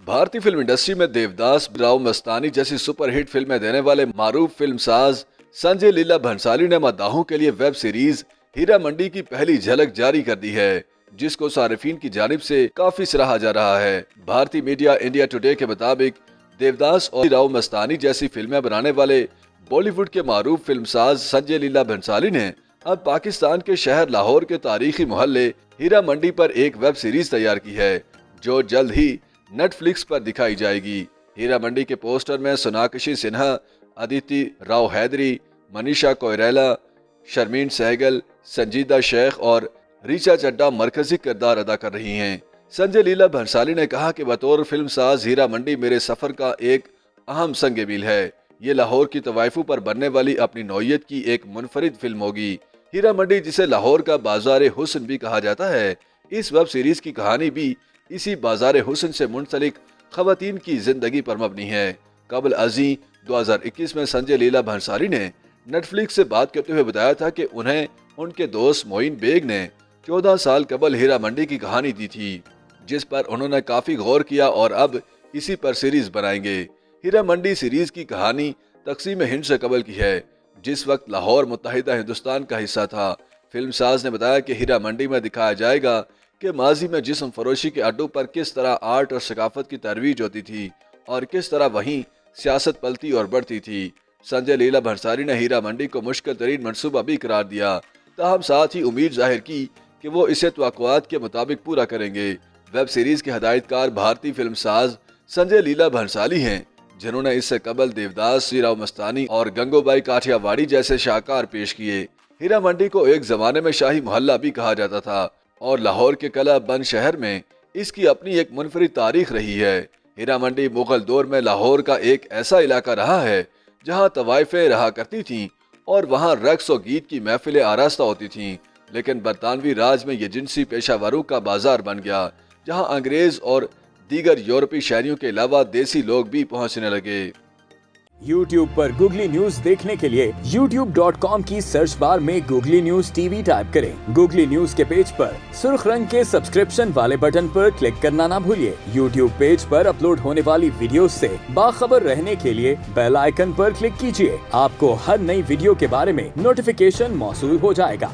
भारतीय film industry में देवदास, राव मस्तानी जैसी सुपरहिट फिल्में देने वाले मारूफ फिल्मसाज संजय लीला भंसाली ने मद्दाहों के लिए वेब सीरीज हीरा मंडी की पहली झलक जारी कर दी है, जिसको सारिफीन की जानिब से काफी सराहा जा रहा है। भारतीय मीडिया इंडिया टुडे के मुताबिक देवदास और राव मस्तानी जैसी फिल्में बनाने वाले बॉलीवुड के मारूफ फिल्मसाज संजय लीला भंसाली ने अब पाकिस्तान के शहर लाहौर के तारीखी मोहल्ले हीरा मंडी पर एक वेब सीरीज तैयार की है, जो जल्द ही नेटफ्लिक्स पर दिखाई जाएगी। हीरा मंडी के पोस्टर में सोनाक्षी सिन्हा, अदिति राव हैदरी, मनीषा कोइराला, शर्मीन सहगल, संजीदा शेख और रीचा चड्डा मरकजी किरदार अदा कर रही हैं। संजय लीला भंसाली ने कहा कि बतौर फिल्मसाज हीरा मंडी मेरे सफर का एक अहम संग मील है। ये लाहौर की तवाइफों पर बनने वाली अपनी नौइयत की एक मुनफरिद फिल्म होगी। हीरा मंडी, जिसे लाहौर का बाजार हुस्न भी कहा जाता है, इस वेब सीरीज की कहानी भी इसी बाजार हुस्न से मुंसलिक खवातीन की जिंदगी पर मबनी है। कबल अजी 2021 में संजय लीला भंसाली ने नेटफ्लिक्स से बात करते हुए बताया था कि उन्हें उनके दोस्त मोइन बेग ने 14 साल कबल हीरा मंडी की कहानी दी थी, जिस पर उन्होंने काफी गौर किया और अब इसी पर सीरीज बनाएंगे। हीरा मंडी सीरीज की कहानी तकसीम हिंद से कबल की है, जिस वक्त लाहौर मुत्तहिदा हिंदुस्तान का हिस्सा था। फिल्मसाज ने बताया कि हीरा मंडी में दिखाया जाएगा कि माजी में जिस्म फरोशी के अड्डों पर किस तरह आर्ट और सकाफत की तरवीज होती थी और किस तरह वहीं सियासत पलती और बढ़ती थी। संजय लीला भंसाली ने हीरा मंडी को मुश्किल तरीन मनसूबा भी करार दिया, ताहम साथ ही उम्मीद जाहिर की कि वो इसे तवक्कुआत के मुताबिक पूरा करेंगे। वेब सीरीज के हदायतकार भारतीय फिल्मसाज संजय लीला भंसाली हैं, जिन्होंने इससे कबल देवदास, राव मस्तानी और गंगूबाई काठियावाड़ी जैसे शाहकार पेश किए। हीरा मंडी को एक जमाने में शाही मोहल्ला भी कहा जाता था और लाहौर के कला बंद शहर में इसकी अपनी एक मुनफरिद तारीख रही है। हीरा मंडी मुगल दौर में लाहौर का एक ऐसा इलाका रहा है जहाँ तवाइफें रहा करती थीं और वहाँ रक्स और गीत की महफिलें आरास्ता होती थीं, लेकिन बरतानवी राज में ये जिनसी पेशावरों का बाजार बन गया, जहाँ अंग्रेज और दीगर यूरोपीय शहरियों के अलावा देसी लोग भी पहुँचने लगे। YouTube पर गूगली न्यूज देखने के लिए youtube.com की सर्च बार में गूगली न्यूज टीवी टाइप करें। गूगली न्यूज के पेज पर सुर्ख रंग के सब्सक्रिप्शन वाले बटन पर क्लिक करना ना भूलिए। YouTube पेज पर अपलोड होने वाली वीडियोस से बाखबर रहने के लिए बेल आइकन पर क्लिक कीजिए। आपको हर नई वीडियो के बारे में नोटिफिकेशन मौसूल हो जाएगा।